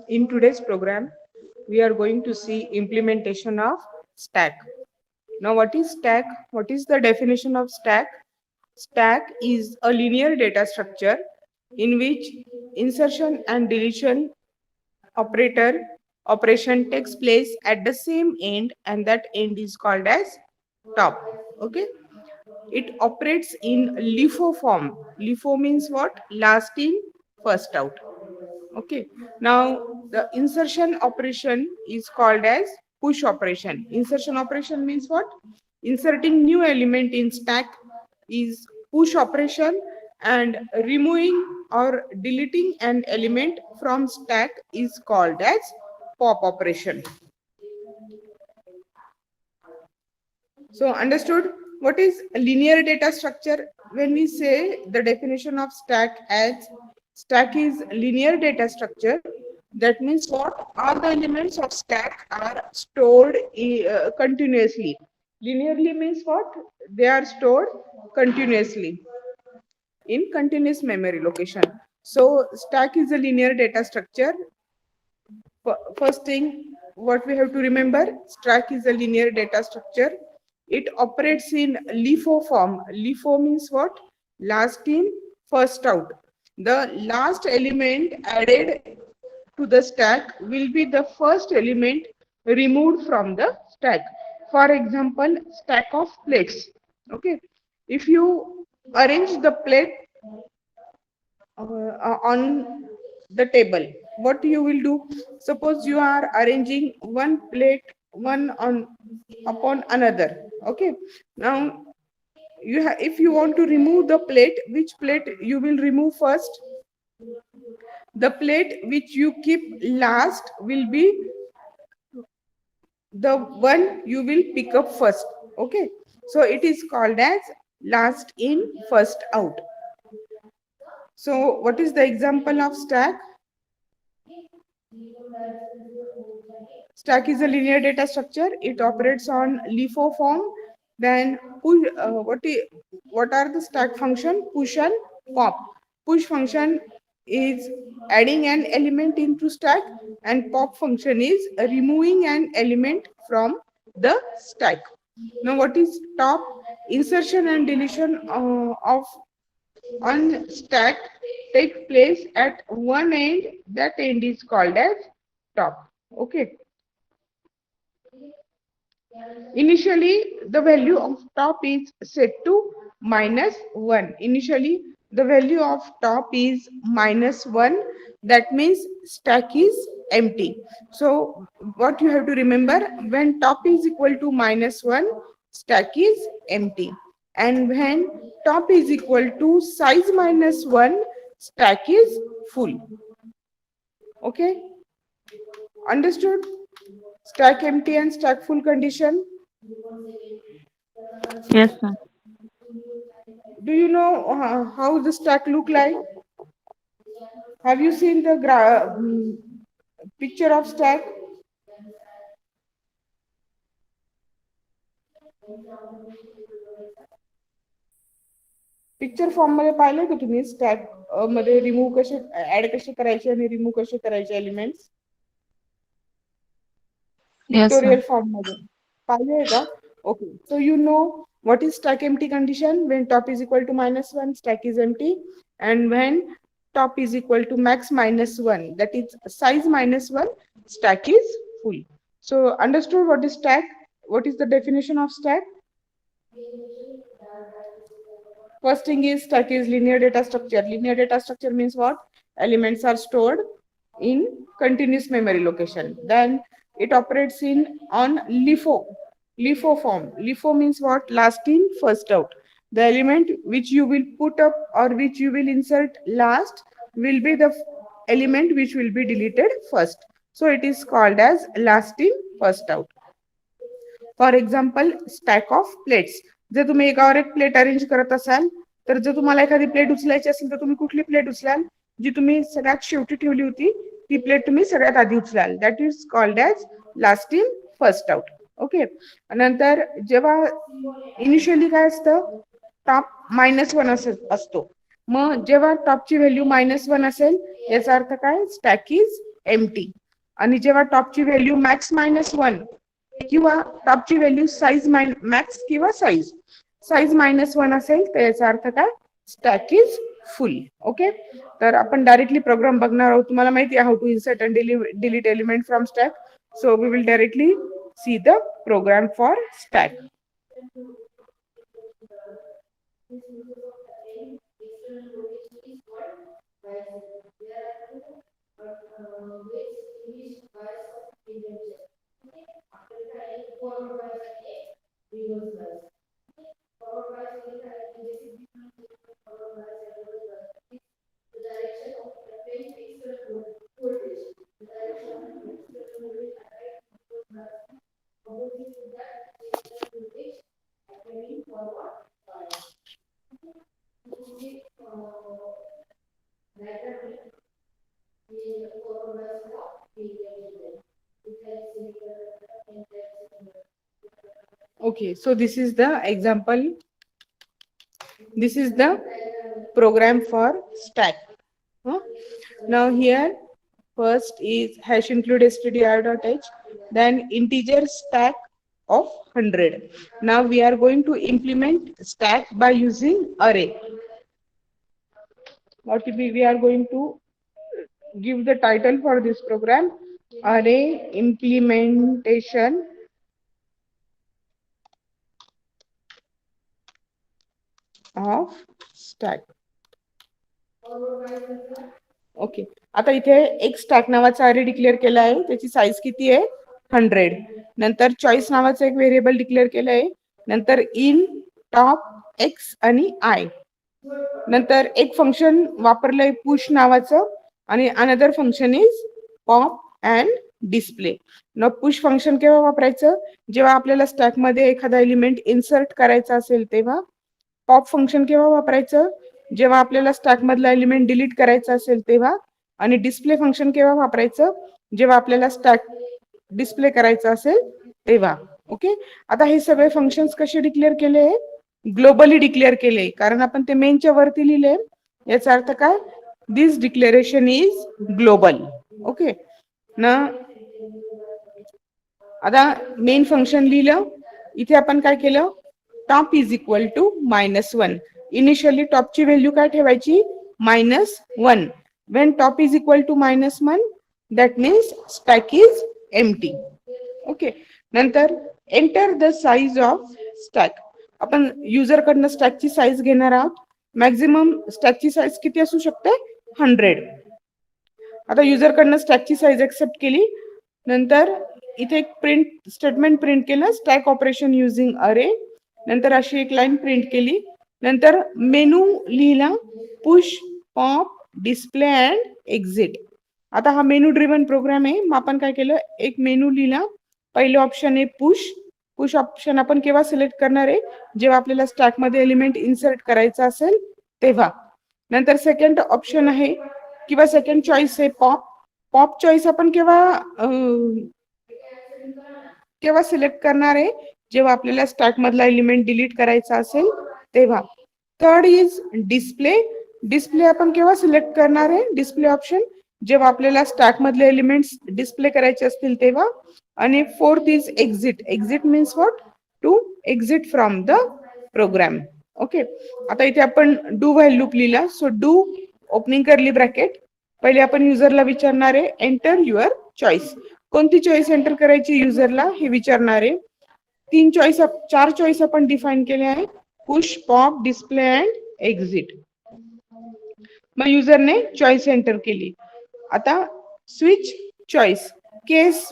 In today's program, we are going to see implementation of stack. Now, what is stack? What is the definition of stack? Stack is a linear data structure in which insertion and deletion operator operation takes place at the same end, and that end is called as top. Okay, it operates in LIFO form. LIFO means what? Last in, first out. Okay. Now the insertion operation is called as push operation. Insertion operation means what? Inserting new element in stack is push operation, and removing or deleting an element from stack is called as pop operation. So understood what is linear data structure? When we say the definition of stack as stack is linear data structure, that means what? All the elements of stack are stored continuously. Linearly means what? They are stored continuously in continuous memory location. So stack is a linear data structure. First thing, what we have to remember, stack is a linear data structure. It operates in LIFO form. LIFO means what? Last in, first out. The last element added to the stack will be the first element removed from the stack. For example, stack of plates. Okay. If you arrange the plate on the table, what you will do? Suppose you are arranging one plate one on upon another. Okay, now if you want to remove the plate, which plate you will remove first? The plate which you keep last will be the one you will pick up first. Okay, so it is called as last in, first out. So what is the example of stack? Stack is a linear data structure. It operates on LIFO form. Then push. What are the stack function? Push and pop. Push function is adding an element into stack, and pop function is removing an element from the stack. Now, what is top? Insertion and deletion of on stack take place at one end. That end is called as top. Okay. Initially, the value of top is set to -1. Initially, the value of top is -1. That means stack is empty. So, what you have to remember, when top is equal to -1, stack is empty. And when top is equal to size -1, stack is full. Okay, understood? Stack empty and stack full condition. Yes, ma'am. Do you know how the stack look like? Have you seen the picture of stack? Picture form मध्ये पाहिलं का तुम्ही stack मध्ये remove कसे add कसे करायचे आणि remove कसे करायचे elements Yes, ma'am. Pictorial form मध्ये पाहिले का? Okay, so you know what is stack empty condition? When top is equal to -1, stack is empty, and when top is equal to max -1, that is size -1, stack is full. So understood what is stack? What is the definition of stack? First thing is stack is linear data structure. Linear data structure means what? Elements are stored in continuous memory location. Then it operates in on LIFO. LIFO form. LIFO means what? Last in, first out. The element which you will put up or which you will insert last will be the element which will be deleted first. So it is called as last in, first out. For example stack of plates. जर तुम्ही एकावर एक plate arrange करत असाल, तर जर तुम्हाला एखादी प्लेट उचलायची असेल तर तुम्ही कुठली प्लेट उचलाल? जी तुम्ही सगळ्यात शेवटी ठेवली होती ती प्लेट तुम्ही सगळ्यात आधी उचलाल. That is called as last in, first out. Okay. नंतर जेव्हा इनिशियली काय असतं, टॉप -1 असतो. मग जेव्हा टॉपची व्हॅल्यू -1 असेल, याचा अर्थ काय? Stack is empty. आणि जेव्हा टॉपची व्हॅल्यू मॅक्स मायनस 1 किंवा टॉपची व्हॅल्यू साईज मॅक्स किंवा साईज मायनस 1 असेल तर याचा अर्थ काय, स्टॅक इज फुल. ओके, तर आपण डायरेक्टली प्रोग्राम बघणार आहोत. तुम्हाला माहिती आहे how to insert and delete element from stack. So we will directly see the program for stack. Okay, so this is the example. This is the program for stack. Now here first is hash include stdio.h, then integer stack of 100. Now we are going to implement stack by using array. What we are going to give the title for this program, array implementation of stack. Okay, आता इथे एक stack नावाचा अरे declare केला आहे. त्याची size किती आहे, 100. नंतर चॉईस नावाचं एक व्हेरिएबल डिक्लेअर केलं आहे. नंतर इन टॉप एक्स आणि आय. नंतर एक फंक्शन वापरलंय पुश नावाचं आणि another function is pop and display. न पुश फंक्शन केव्हा वापरायचं, जेव्हा आपल्याला स्टॅक मध्ये एखादा एलिमेंट इन्सर्ट करायचा असेल तेव्हा. पॉप फंक्शन केव्हा वापरायचं, जेव्हा आपल्याला स्टॅक मधला एलिमेंट डिलीट करायचा असेल तेव्हा. आणि डिस्प्ले फंक्शन केव्हा वापरायचं, जेव्हा आपल्याला स्टॅक डिस्प्ले करायचं असेल तेव्हा. ओके, आता हे सगळे फंक्शन्स कसे डिक्लेअर केले, ग्लोबली डिक्लेअर केले, कारण आपण ते मेनच्या वरती लिहिले. याचा अर्थ काय, this declaration is global. Okay ना, आता मेन फंक्शन लिहिलं. इथे आपण काय केलं, top is equal to -1. Initially टॉपची व्हॅल्यू काय ठेवायची, -1. When top is equal to -1 that means stack is empty. Okay, नंतर enter the size of stack. आपण युजर कडनं स्टॅकची साईज घेणार आहोत. मॅक्झिमम स्टॅकची साईज किती असू शकते, 100. आता युजर कडनं स्टॅकची साईज एक्सेप्ट केली. नंतर इथे एक प्रिंट स्टेटमेंट प्रिंट केलं, स्टॅक ऑपरेशन युजिंग अरे. नंतर अशी एक लाईन प्रिंट केली. नंतर मेनू लिहिला, push pop display and exit. आता हा मेनू ड्रिव्हन प्रोग्राम आहे. मग आपण काय केलं, एक मेनू लिहिला. पहिलं ऑप्शन आहे पुश. पुश ऑप्शन आपण केव्हा सिलेक्ट करणार आहे, जेव्हा आपल्याला स्टॅक मध्ये एलिमेंट इन्सर्ट करायचा असेल तेव्हा. नंतर सेकंड ऑप्शन आहे किंवा सेकंड चॉईस आहे पॉप. पॉप चॉईस आपण केव्हा सिलेक्ट करणार आहे, जेव्हा आपल्याला स्टॅक मधला एलिमेंट डिलीट करायचा असेल तेव्हा. Third is display. डिस्प्ले आपण केव्हा सिलेक्ट करणार आहे, डिस्प्ले ऑप्शन, जेव्हा आपल्याला स्टॅक मधले एलिमेंट्स डिस्प्ले करायचे असतील तेव्हा. आणि fourth is exit. Exit means what, to exit from the program. Okay, आता इथे आपण डू व्हाईल लूप लिहिला. So do opening curly bracket. पहिले आपण युजरला विचारणार आहे, एंटर युअर चॉईस. कोणती चॉईस एंटर करायची युजरला हे विचारणार आहे. 4 चॉईस आपण डिफाईन केले आहे, push pop display and exit. मग युजरने चॉईस एंटर केली. आता स्विच चॉईस. केस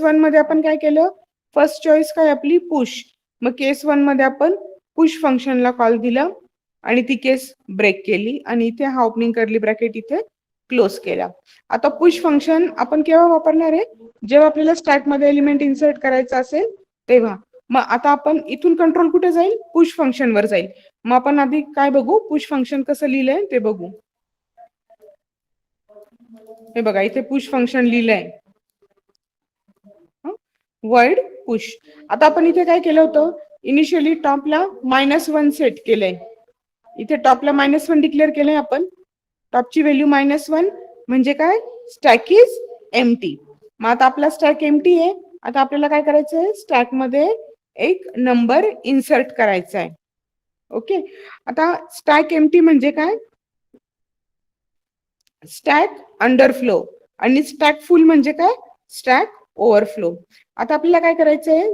1 मध्ये आपण काय केलं, फर्स्ट चॉईस काय आपली पुश. मग केस 1 मध्ये आपण पुश फंक्शनला कॉल दिला आणि ती केस ब्रेक केली आणि इथे हा ओपनिंग कर्ली ब्रॅकेट इथे क्लोज केला. आता पुश फंक्शन आपण केव्हा वापरणार आहे, जेव्हा आपल्याला स्टॅक मध्ये एलिमेंट इन्सर्ट करायचा असेल तेव्हा. मग आता आपण इथून कंट्रोल कुठे जाईल, पुश फंक्शन वर जाईल. मग आपण आधी काय बघू, पुश फंक्शन कसं लिहिलंय ते बघू. हे बघा, इथे पुश फंक्शन लिहिलंय, वर्ड पुश. आता आपण इथे काय केलं होतं, इनिशियली टॉपला -1 सेट केलंय. इथे टॉपला -1 डिक्लेअर केलंय आपण. टॉपची व्हॅल्यू -1 म्हणजे काय, स्टॅक इज एम्प्टी. मग आता आपला स्टॅक एम्प्टी आहे. आता आपल्याला काय करायचं आहे, स्टॅक मध्ये एक नंबर इन्सर्ट करायचा आहे. ओके, आता स्टॅक एम्प्टी म्हणजे काय, स्टॅक अंडरफ्लो आणि स्टॅक फुल म्हणजे काय, स्टॅक ओव्हरफ्लो. आता आपल्याला काय करायचं आहे,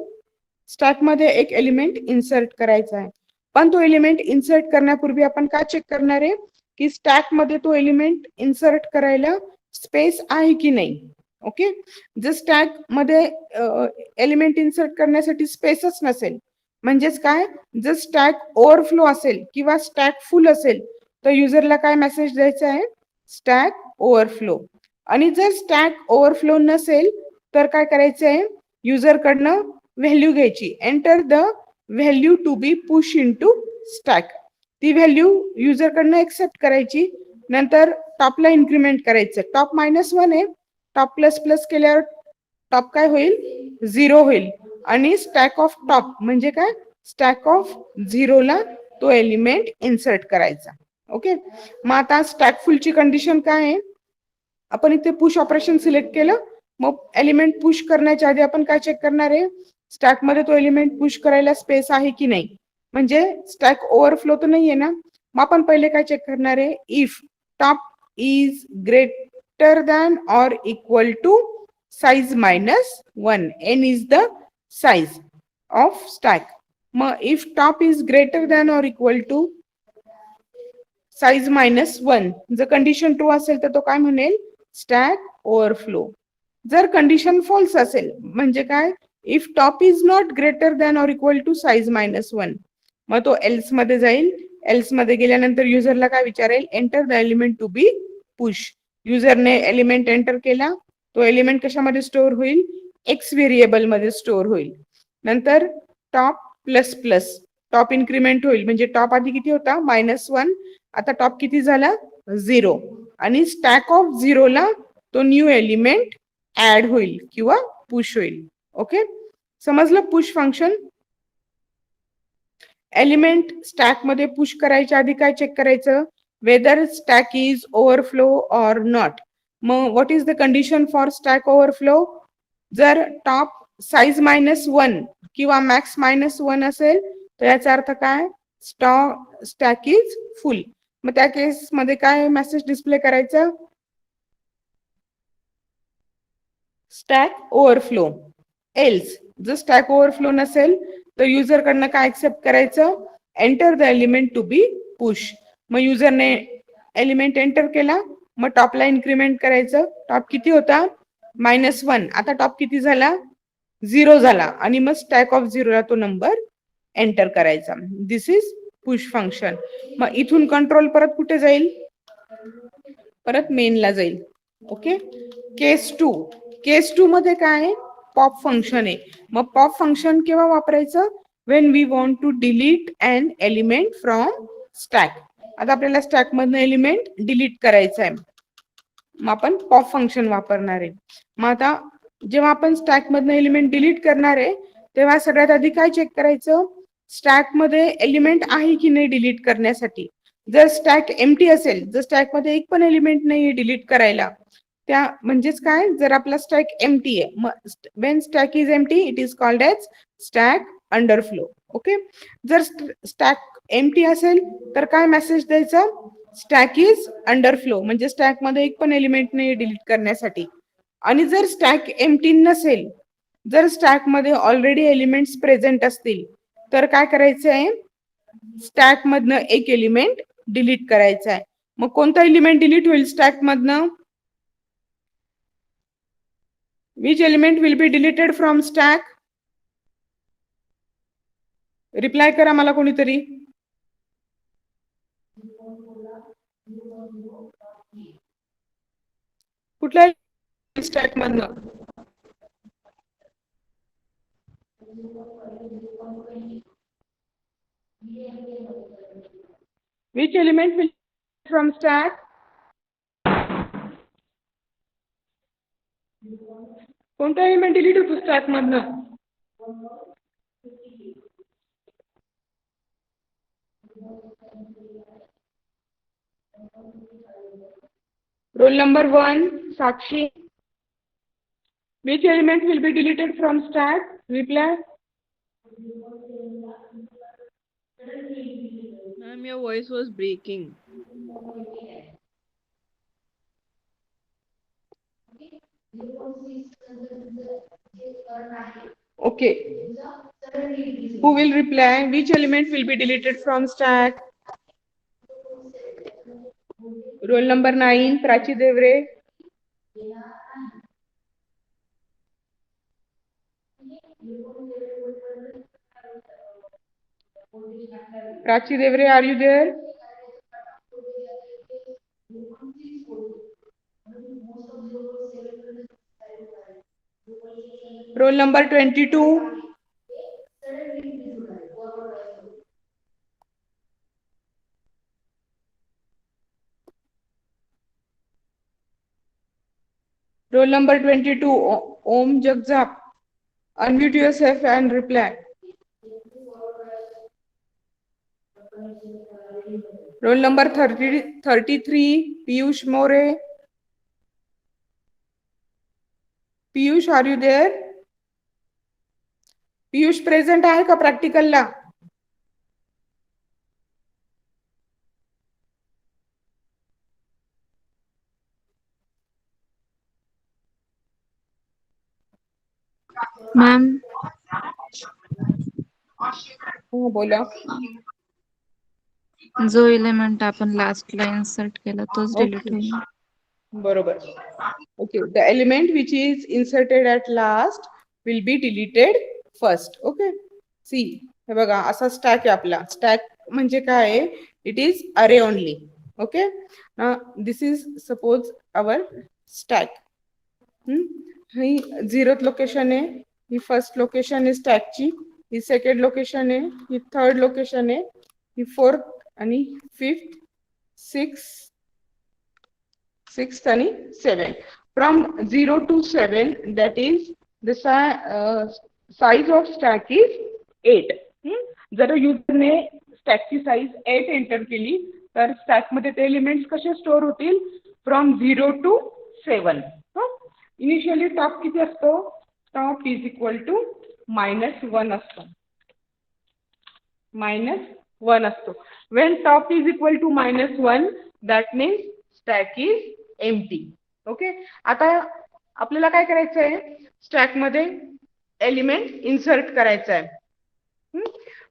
स्टॅक मध्ये एक एलिमेंट इन्सर्ट करायचा आहे. पण तो एलिमेंट इन्सर्ट करण्यापूर्वी आपण काय चेक करणार आहे की स्टॅक मध्ये तो एलिमेंट इन्सर्ट करायला स्पेस आहे की नाही. ओके, जर स्टॅक मध्ये एलिमेंट इन्सर्ट करण्यासाठी स्पेसच नसेल, म्हणजेच काय, जर स्टॅक ओव्हरफ्लो असेल किंवा स्टॅक फुल असेल तर युजरला काय मेसेज द्यायचा आहे, स्टॅक ओव्हरफ्लो. आणि जर स्टॅक ओव्हरफ्लो नसेल तर काय करायचं आहे, युजर कडनं व्हॅल्यू घ्यायची, enter the value to be push into stack. ती व्हॅल्यू युजर कडनं एक्सेप्ट करायची, नंतर टॉपला इन्क्रीमेंट करायचं. टॉप -1 आहे, टॉप प्लस प्लस केल्यावर टॉप काय होईल, 0 होईल. आणि स्टॅक ऑफ टॉप म्हणजे काय, स्टॅक ऑफ 0 ला तो एलिमेंट इन्सर्ट करायचा. ओके, मग आता स्टॅक फुलची कंडिशन काय आहे, आपण इथे पुश ऑपरेशन सिलेक्ट केलं, मग एलिमेंट पुश करण्याच्या आधी आपण काय चेक करणार आहे, स्टॅक मध्ये तो एलिमेंट पुश करायला स्पेस आहे की नाही, म्हणजे स्टॅक ओव्हरफ्लो तर नाहीये ना. मग आपण पहिले काय चेक करणार आहे, if top is greater than or equal to size -1, n is the size of stack. मग if top is greater than or equal to size -1, जर कंडिशन ट्रू असेल तर तो काय म्हणेल, स्टॅक ओव्हरफ्लो. जर कंडिशन फॉल्स असेल म्हणजे काय, if top is not greater than or equal to size -1, मग तो एल्स मध्ये जाईल. एल्स मध्ये गेल्यानंतर युजरला काय विचारेल, enter the element to be push. युजरने एलिमेंट एंटर केला, तो एलिमेंट कशामध्ये स्टोअर होईल, एक्स व्हेरिएबल मध्ये स्टोअर होईल. नंतर top plus plus, top increment होईल, म्हणजे टॉप आधी किती होता, -1, आता टॉप किती झाला, 0. आणि स्टॅक ऑफ 0 ला तो न्यू एलिमेंट ऍड होईल किंवा पुश होईल. ओके, समजलं पुश फंक्शन. एलिमेंट स्टॅक मध्ये पुश करायच्या आधी काय चेक करायचं, whether stack is overflow or not. मग what is the condition for stack overflow, जर टॉप साइज -1 किंवा मॅक्स -1 असेल तर याचा अर्थ काय, स्टॅक इज फुल. मग त्या केस मध्ये काय मेसेज डिस्प्ले करायचं, स्टॅक ओव्हरफ्लो. एल्स जर स्टॅक ओव्हरफ्लो नसेल तर युजर कडनं काय एक्सेप्ट करायचं, enter the element to be push. मग युजरने एलिमेंट एंटर केला, मग टॉपला इन्क्रीमेंट करायचं. टॉप किती होता, -1, आता टॉप किती झाला, 0 झाला. आणि मग स्टॅक ऑफ 0 ला तो नंबर एंटर करायचा. दिस इज पुश फंक्शन. मग इथून कंट्रोल परत कुठे जाईल, परत मेनला जाईल. ओके, केस 2. केस 2 मध्ये काय, पॉप फंक्शन आहे. मग पॉप फंक्शन केव्हा वापरायचं, when we want to delete an element from stack. आता आपल्याला स्टॅक मधनं एलिमेंट डिलीट करायचं आहे, मग आपण पॉप फंक्शन वापरणार आहे. मग आता जेव्हा आपण स्टॅक मधनं एलिमेंट डिलीट करणार आहे तेव्हा सगळ्यात आधी काय चेक करायचं, स्टॅक मध्ये एलिमेंट आहे की नाही डिलीट करण्यासाठी. जर स्टॅक एम्प्टी असेल, जर स्टॅक मध्ये एक पण एलिमेंट नाही डिलीट करायला, त्या म्हणजेच काय, जर आपला स्टॅक एम्प्टी आहे, मग when stack is empty it is called as stack underflow. Okay, जर स्टॅक एम्प्टी असेल तर काय मेसेज द्यायचा, स्टॅक इज अंडरफ्लो, म्हणजे स्टॅक मध्ये एक पण एलिमेंट नाही डिलीट करण्यासाठी. आणि जर स्टॅक एम्प्टी नसेल, जर स्टॅक मध्ये ऑलरेडी एलिमेंट्स प्रेझेंट असतील तर काय करायचं आहे, स्टॅक मधनं एक एलिमेंट डिलीट करायचा आहे. मग कोणता एलिमेंट डिलीट होईल स्टॅक मधनं, which element will be deleted from stack, reply करा मला कोणीतरी. कुठल्या स्टॅक मधनं, which element will from stack, कोणता एलिमेंट डिलीट होतो स्टॅक मधनं, roll number 1, Sakshi. Which element will be deleted from stack? Reply. Ma'am, your voice was breaking. Okay. Who will reply? Which element will be deleted from stack? Roll number 9, Prachi Devre. Prachi Devre, are you there? Roll number 22. Roll number 22, Om Jagzap. Unmute yourself and reply. Roll number 33, Piyush More. Piyush, are you there? Piyush present आहे का प्रॅक्टिकलला? Ma'am हो बोला. जो element आपण लास्टला insert केला तोच delete होईल. बरोबर. Okay, the element which is inserted at last will be deleted first. Okay. See, हे बघा असा स्टॅक आहे आपला. स्टॅक म्हणजे काय आहे? इट इज अरे only. Okay. This is suppose our stack. He 0th location आहे, ही फर्स्ट लोकेशन आहे स्टॅकची, ही सेकंड लोकेशन आहे, ही थर्ड लोकेशन आहे, ही 4th आणि 5th, 6th आणि 7th. From 0 to 7, that is the size of stack is 8. जर युजरने स्टॅकची size 8 enter केली तर स्टॅक मध्ये ते एलिमेंट्स कसे स्टोअर होतील? From 0 to 7. इनिशियली टॉप किती असतो? टॉप इज इक्वल टू -1 असतो. -1 असतो. When top is equal to -1, that means stack is empty. Okay. आता आपल्याला काय करायचं आहे? स्टॅक मध्ये एलिमेंट इन्सर्ट करायचं आहे.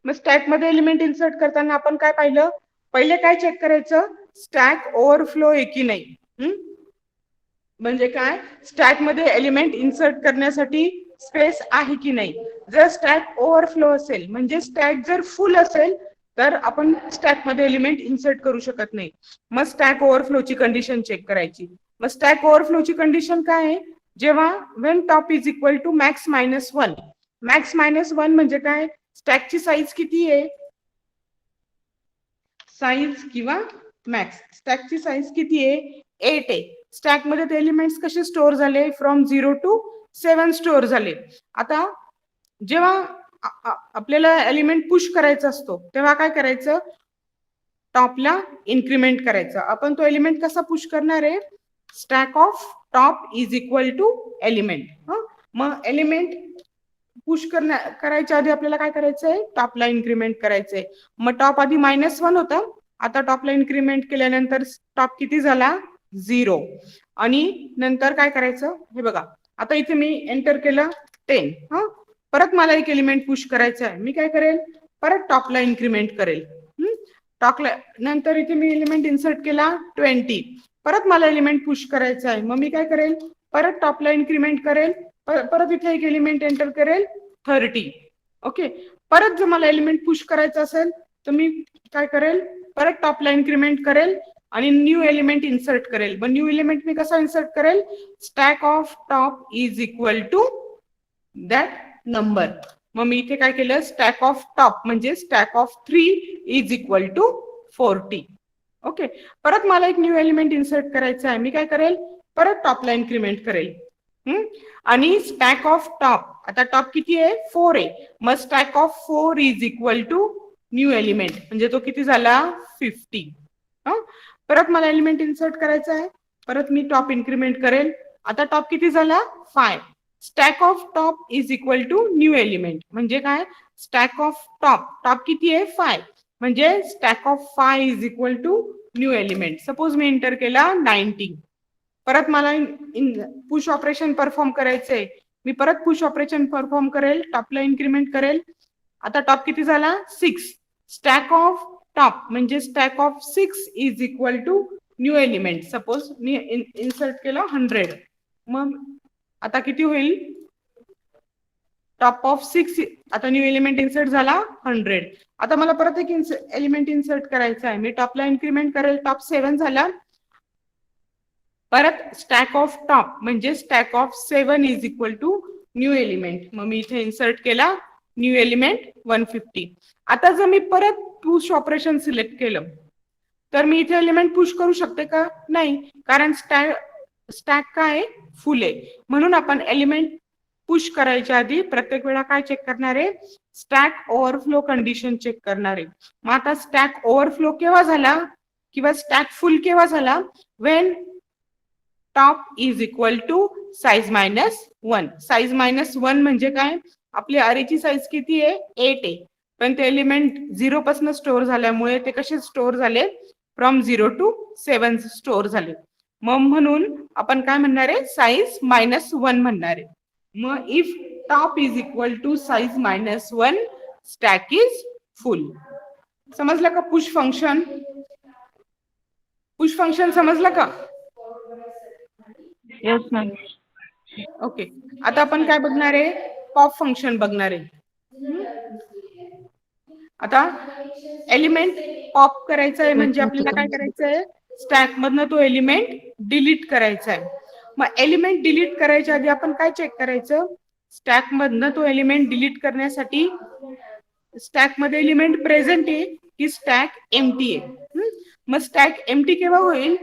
मग स्टॅक मध्ये एलिमेंट इन्सर्ट करताना आपण काय पाहिलं? पहिले काय चेक करायचं? स्टॅक ओव्हरफ्लो आहे की नाही. म्हणजे काय? स्टॅक मध्ये एलिमेंट इन्सर्ट करण्यासाठी स्पेस आहे की नाही. जर स्टॅक ओव्हरफ्लो असेल म्हणजे स्टॅक जर फुल असेल तर आपण स्टॅक मध्ये एलिमेंट इन्सर्ट करू शकत नाही. मग स्टॅक ओव्हरफ्लोची कंडिशन चेक करायची. मग स्टॅक ओव्हरफ्लोची कंडिशन काय आहे? जेव्हा when top is equal to max -1. Max -1 म्हणजे काय? स्टॅकची साईज किती आहे? साईज किंवा मॅक्स. स्टॅकची साईज किती आहे? 8 आहे. स्टॅक मध्ये ते एलिमेंट्स कसे स्टोअर झाले? फ्रॉम 0 to 7 स्टोअर झाले. आता जेव्हा आपल्याला एलिमेंट पुश करायचा असतो तेव्हा काय करायचं? टॉपला इन्क्रीमेंट करायचं. आपण तो एलिमेंट कसा पुश करणार आहे? Stack of top is equal to element. मग एलिमेंट पुश करायच्या आधी आपल्याला काय करायचंय? टॉपला इन्क्रीमेंट करायचंय. मग टॉप आधी -1 होता, आता टॉपला इन्क्रीमेंट केल्यानंतर टॉप किती झाला? 0. आणि नंतर काय करायचं? हे बघा, आता इथे मी एंटर केलं 10. परत मला एक एलिमेंट पुश करायचं आहे. मी काय करेल? परत टॉपला इन्क्रीमेंट करेल. टॉपला नंतर इथे मी एलिमेंट इन्सर्ट केला 20. परत मला एलिमेंट पुश करायचा आहे. मग मी काय करेल? परत टॉपला इन्क्रीमेंट करेल. परत इथे एक एलिमेंट एंटर करेल 30. ओके. परत जर मला एलिमेंट पुश करायचं असेल तर मी काय करेल? परत टॉपला इन्क्रीमेंट करेल आणि न्यू एलिमेंट इन्सर्ट करेल. मग न्यू एलिमेंट मी कसा इन्सर्ट करेल? Stack of top is equal to that number. मग मी इथे काय केलं? स्टॅक ऑफ टॉप म्हणजे stack of 3 is equal to 40. Okay. परत मला एक न्यू एलिमेंट इन्सर्ट करायचा आहे. मी काय करेल? परत टॉपला इन्क्रीमेंट करेल. आणि स्टॅक ऑफ टॉप, आता टॉप किती आहे? 4 आहे. मग stack of 4 is equal to new element म्हणजे तो किती झाला? 50. परत मला एलिमेंट इन्सर्ट करायचा आहे. परत मी टॉप इन्क्रीमेंट करेल. आता टॉप किती झाला 5. Stack of top is equal to new element. म्हणजे काय, स्टॅक ऑफ टॉप किती आहे 5, म्हणजे stack of 5 is equal to new element. Suppose मी एंटर केला 19. परत मला पुश ऑपरेशन परफॉर्म करायचंय. मी परत पुश ऑपरेशन परफॉर्म करेल, टॉपला इन्क्रीमेंट करेल. आता टॉप किती झाला 6. स्टॅक ऑफ टॉप म्हणजे stack of 6 is equal to new element. Suppose मी इन्सर्ट केलं 100. मग आता किती होईल, टॉप ऑफ 6, आता न्यू एलिमेंट इन्सर्ट झाला 100. आता मला परत एक एलिमेंट इन्सर्ट करायचा आहे. मी टॉपला इन्क्रीमेंट करेल, टॉप 7 झाला. परत स्टॅक ऑफ टॉप म्हणजे stack of 7 is equal to new element. मग मी इथे इन्सर्ट केला न्यू एलिमेंट 150. आता जर मी परत पुश ऑपरेशन सिलेक्ट केलं तर मी इथे एलिमेंट पुश करू शकते का, नाही, कारण स्टॅक काय फुल आहे. म्हणून आपण एलिमेंट पुश करायच्या आधी प्रत्येक वेळा काय चेक करणार आहे, स्टॅक ओव्हरफ्लो कंडिशन चेक करणार आहे. मग आता स्टॅक ओव्हरफ्लो केव्हा झाला किंवा स्टॅक फुल केव्हा झाला, when top is equal to size -1. Size -1 म्हणजे काय, आपली अरेची साइज किती आहे 8 आहे, पण ते एलिमेंट 0 पासून स्टोअर झाल्यामुळे ते कसे स्टोअर झाले, फ्रॉम 0 to 7 स्टोअर झाले. मग म्हणून आपण काय म्हणणार आहे, साइज -1 म्हणणार आहे. मग if top is equal to size -1 stack is full. समजलं का पुश फंक्शन? पुश फंक्शन समजलं का? Yes ma'am. ओके. आता आपण काय बघणार आहे, पॉप फंक्शन बघणार आहे. आता एलिमेंट पॉप करायचा आहे म्हणजे आपल्याला काय करायचं आहे, स्टॅक मधनं तो एलिमेंट डिलीट करायचा आहे. मग एलिमेंट डिलीट करायच्या आधी आपण काय चेक करायचं, स्टॅक मधनं तो एलिमेंट डिलीट करण्यासाठी स्टॅक मध्ये एलिमेंट प्रेझेंट आहे की स्टॅक एम्प्टी आहे. मग स्टॅक एम्प्टी केव्हा होईल,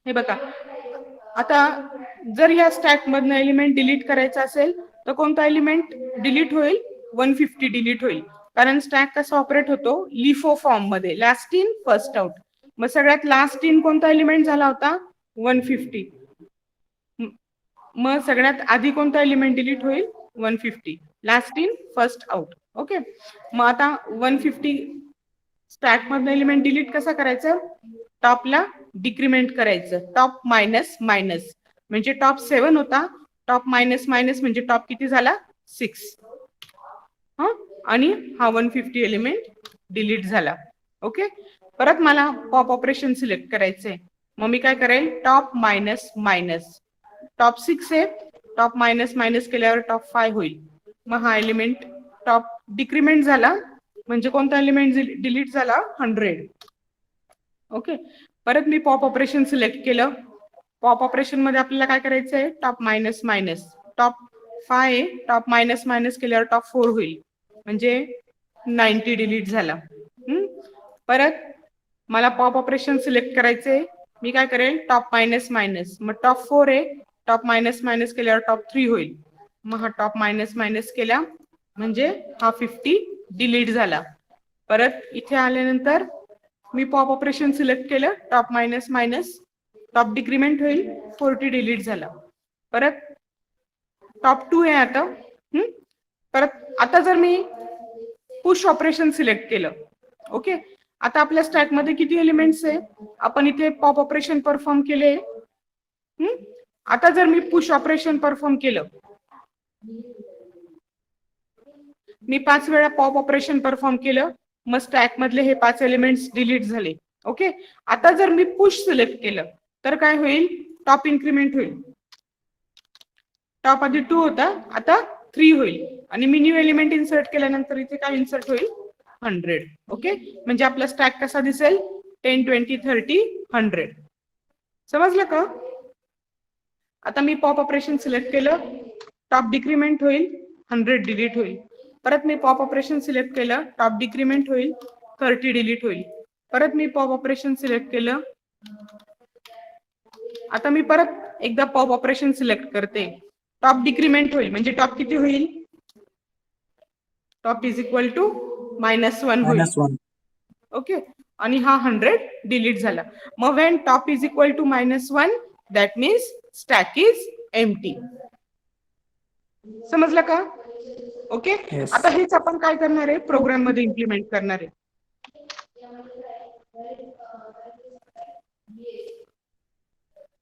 हे बघा. आता जर या स्टॅक मधनं एलिमेंट डिलीट करायचा असेल तर कोणता एलिमेंट डिलीट होईल, 150 डिलीट होईल. कारण स्टॅक कसा ऑपरेट होतो, लिफो फॉर्म मध्ये, लास्ट इन फर्स्ट आउट. मग सगळ्यात लास्ट इन कोणता एलिमेंट झाला होता 150. मग सगळ्यात आधी कोणता एलिमेंट डिलीट होईल 150, last in first out. Okay. मग आता 150 स्टॅक मधनं एलिमेंट डिलीट कसा करायचं, टॉपला डिक्रीमेंट करायचं, टॉप मायनस मायनस म्हणजे टॉप 7 होता, टॉप मायनस मायनस म्हणजे टॉप किती झाला 6. आणि हा 150 एलिमेंट डिलीट झाला. ओके. परत मला पॉप ऑपरेशन सिलेक्ट करायचंय. मग मी काय करेल, टॉप मायनस मायनस, टॉप 6 आहे, टॉप मायनस मायनस केल्यावर टॉप 5 होईल. मग हा एलिमेंट टॉप डिक्रीमेंट झाला म्हणजे कोणता एलिमेंट डिलीट झाला 100. ओके. परत मी पॉप ऑपरेशन सिलेक्ट केलं. पॉप ऑपरेशन मध्ये आपल्याला काय करायचं आहे, टॉप मायनस मायनस, टॉप 5 आहे, टॉप मायनस मायनस केल्यावर टॉप 4 होईल म्हणजे 90 डिलीट झाला. परत मला पॉप ऑपरेशन सिलेक्ट करायचंय. मी काय करेल, टॉप मायनस मायनस, मग टॉप 4 आहे, टॉप मायनस मायनस केल्यावर टॉप 3 होईल. मग हा टॉप मायनस मायनस केला म्हणजे हा 50 डिलीट झाला. परत इथे आल्यानंतर मी पॉप ऑपरेशन सिलेक्ट केलं, top minus minus, top decrement होईल, 40 डिलीट झाला. परत टॉप 2 आहे आता. परत आता जर मी पुश ऑपरेशन सिलेक्ट केलं, ओके, आता आपल्या स्टॅक मध्ये किती एलिमेंट्स आहे, आपण इथे पॉप ऑपरेशन परफॉर्म केले. आता जर मी पुश ऑपरेशन परफॉर्म केलं, मी 5 वेळा पॉप ऑपरेशन परफॉर्म केलं, मग स्टॅक मधले हे 5 एलिमेंट्स डिलीट झाले. ओके. आता जर मी पुश सिलेक्ट केलं तर काय होईल, टॉप इन्क्रीमेंट होईल. टॉप आधी 2 होता, आता 3 होईल. आणि मी न्यू एलिमेंट इन्सर्ट केल्यानंतर इथे काय इन्सर्ट होईल 100. ओके. म्हणजे आपला स्टॅक कसा दिसेल, 10 20 30 100. समजलं का? आता मी पॉप ऑपरेशन सिलेक्ट केलं, टॉप डिक्रीमेंट होईल, 100 डिलीट होईल. परत मी पॉप ऑपरेशन सिलेक्ट केलं, टॉप डिक्रीमेंट होईल, 30 डिलीट होईल. परत मी पॉप ऑपरेशन सिलेक्ट केलं. आता मी परत एकदा पॉप ऑपरेशन सिलेक्ट करते, टॉप डिक्रीमेंट होईल म्हणजे टॉप किती होईल, टॉप इज इक्वल टू -1 होईल. ओके. आणि हा 100 डिलीट झाला. मग when top is equal to -1 that means stack is empty. समजलं का? ओके. Yes. आता हेच आपण काय करणार आहे, प्रोग्राम मध्ये इम्प्लिमेंट करणार आहे.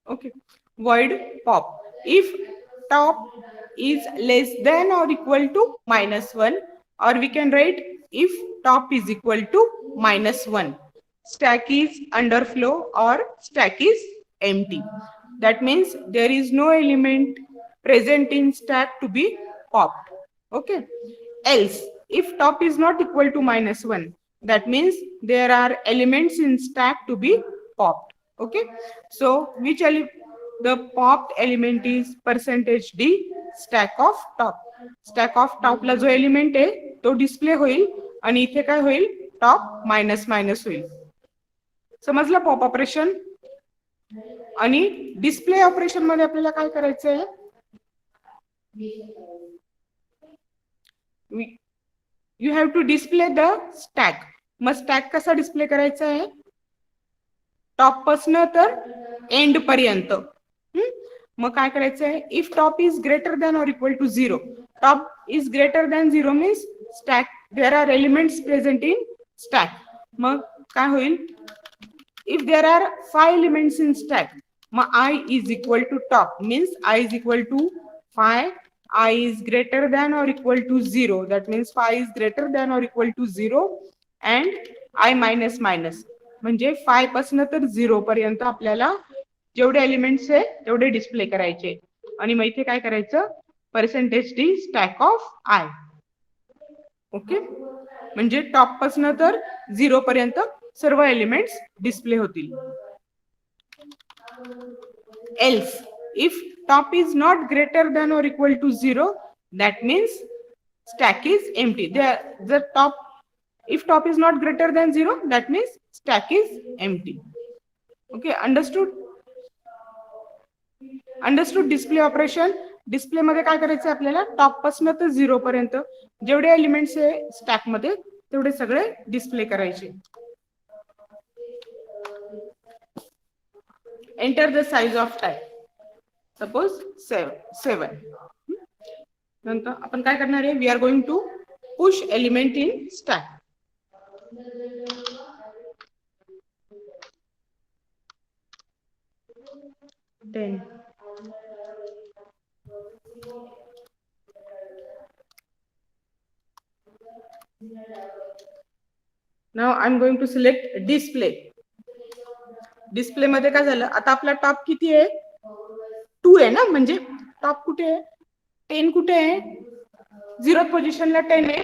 Okay, void pop. If top is less than or equal to -1, or we can write if top is equal to -1, stack is underflow or stack is empty. That means there is no element present in stack to be popped. Okay. Else, if top is not equal to -1, that means there are elements in stack to be popped. Okay, so the popped element is %d stack of top. Stack of top ला जो element आहे तो display होईल आणि इथे काय होईल, top minus minus होईल. समजलं पॉप ऑपरेशन? आणि डिस्प्ले ऑपरेशन मध्ये आपल्याला काय करायचं आहे, you have to display the stack. मग स्टॅक कसा डिस्प्ले करायचा आहे, टॉप पासन तर एंड पर्यंत. मग काय करायचं आहे, if top is greater than or equal to 0, top is greater than 0 means stack there are elements present in stack. मग काय होईल, if there are 5 elements in stack, मग I is equal to top means I is equal to 5. I is greater than or equal to 0, that means 5 is greater than or equal to 0 and I minus minus, म्हणजे 5 पासून तर 0 पर्यंत आपल्याला जेवढे elements आहे तेवढे display करायचे. आणि मग इथे काय करायचं, %d stack of I. Okay, म्हणजे टॉप पासून तर 0 पर्यंत सर्व एलिमेंट्स डिस्प्ले होतील. Else, if top is not greater than or equal to 0, that means stack is empty. If top is not greater than 0, that means stack is empty. Okay, understood? Understood display operation? Display मध्ये काय करायचं आपल्याला, top पासून तर 0 पर्यंत जेवढे elements आहे stack मध्ये तेवढे सगळे डिस्प्ले करायचे. Enter the size of type. Suppose 7. नंतर आपण काय करणार आहे, we are going to push element in stack. Now I am going to select display. Display मध्ये काय झालं, आता आपला टॉप किती आहे, 2 आहे ना, म्हणजे टॉप कुठे आहे, 10 कुठे आहे, 0 पोझिशनला 10 आहे,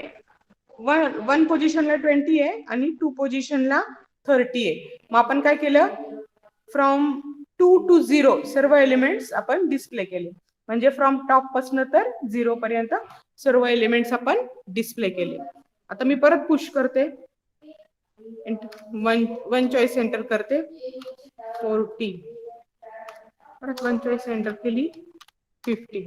1 पोझिशनला 20 आहे आणि 2 पोझिशनला 30 आहे. मग आपण काय केलं, फ्रॉम 2 to 0 सर्व एलिमेंट्स आपण डिस्प्ले केले. म्हणजे फ्रॉम टॉप पासून तर 0 पर्यंत सर्व एलिमेंट्स आपण डिस्प्ले केले. आता मी परत पुश करते, वन चॉईस एंटर करते, 40, परत 1 चॉईस एंटर केली, 50.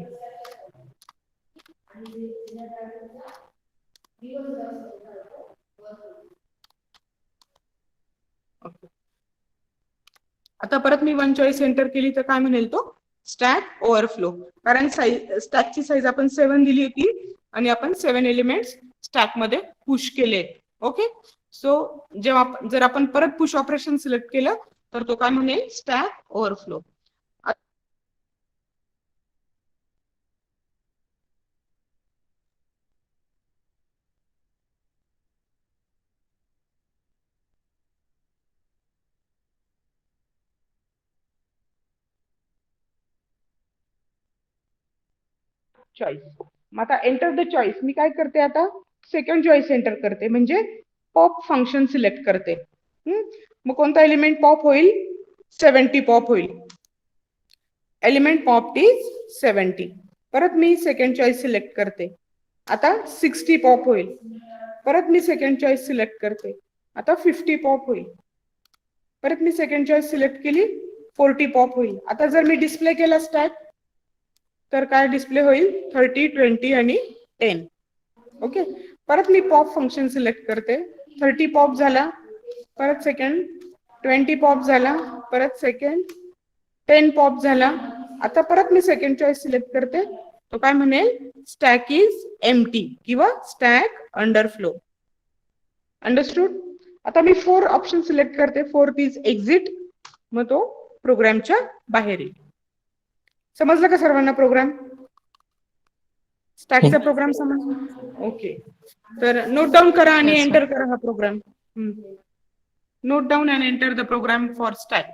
आता परत मी 1 चॉईस एंटर केली तर काय म्हणेल तो, स्टॅक ओव्हरफ्लो. कारण स्टॅकची साईज आपण 7 दिली होती आणि आपण 7 एलिमेंट्स स्टॅक मध्ये पुश केले. ओके, सो जेव्हा जर आपण परत पुश ऑपरेशन सिलेक्ट केलं तर तो काय म्हणेल, स्टॅक ओव्हरफ्लो. चॉईस. मग आता एंटर द चॉईस, मी काय करते आता, सेकंड चॉईस एंटर करते, म्हणजे पॉप फंक्शन सिलेक्ट करते. मग कोणता एलिमेंट पॉप होईल, 70 पॉप होईल. Element pop is 70. परत मी सेकंड चॉईस सिलेक्ट करते, आता 60 पॉप होईल. परत मी सेकंड चॉईस सिलेक्ट करते, आता 50 पॉप होईल. परत मी सेकंड चॉईस सिलेक्ट केली, 40 पॉप होईल. आता जर मी डिस्प्ले केला स्टॅक तर काय डिस्प्ले होईल, 30, 20 आणि 10. ओके, परत मी पॉप फंक्शन सिलेक्ट करते, 30 पॉप झाला, परत सेकंड 20 पॉप झाला, परत सेकंड 10 पॉप झाला. आता परत मी सेकंड चॉईस सिलेक्ट करते. तो काय म्हणेल, स्टॅक इज एम्प्टी किंवा स्टॅक अंडरफ्लो. अंडरस्टूड. आता मी 4 ऑप्शन सिलेक्ट करते. 4th is exit. मग तो प्रोग्रामच्या बाहेर येईल. समजलं का सर्वांना प्रोग्राम? स्टॅकचा प्रोग्राम समजला? ओके. तर नोट डाऊन करा आणि Yes, एंटर करा हा program. Note down and enter the program for stack.